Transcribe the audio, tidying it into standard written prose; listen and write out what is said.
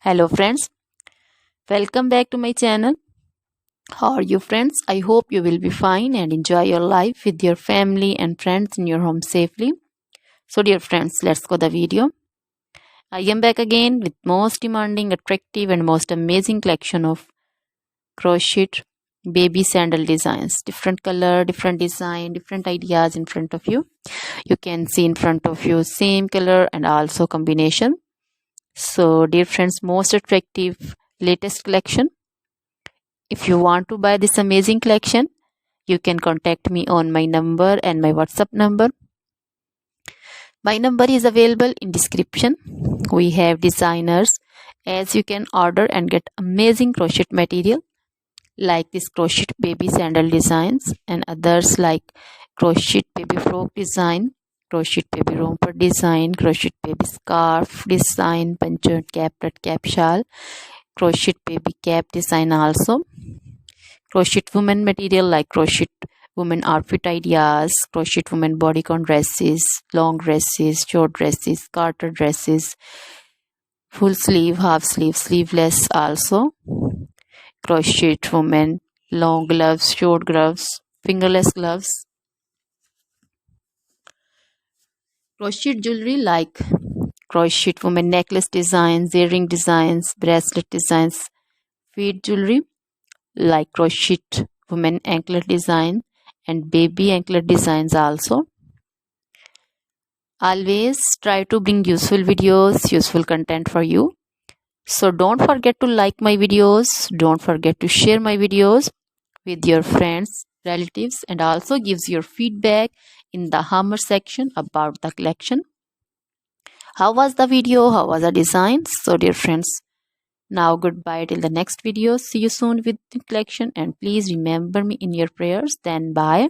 Hello friends, welcome back to my channel. How are you friends? I hope you will be fine and enjoy your life with your family and friends in your home safely. So dear friends, let's go the video. I am back again with most demanding, attractive and most amazing collection of crochet baby sandal designs. Different color, different design, different ideas in front of you. You can see in front of you same color and also combination. So dear friends, most attractive latest collection. If you want to buy this amazing collection, you can contact me on my number and my WhatsApp number. My number is available in description. We have designers as you can order and get amazing crochet material like this crochet baby sandal designs and others like crochet baby frock design, crochet baby romper design, crochet baby scarf design, punch cap, red cap shawl, crochet baby cap design also. Crochet women material like crochet women outfit ideas, crochet women bodycon dresses, long dresses, short dresses, garter dresses, full sleeve, half sleeve, sleeveless also. Crochet women long gloves, short gloves, fingerless gloves. Crochet jewelry like crochet women necklace designs, earring designs, bracelet designs, bead jewelry like crochet women anklet design and baby anklet designs also. Always try to bring useful videos, useful content for you. So don't forget to like my videos, don't forget to share my videos with your friends, relatives, and also gives your feedback in the hammer section about the collection. How was the video? How was the design? So dear friends, now goodbye till the next video. See you soon with the collection and please remember me in your prayers. Then bye.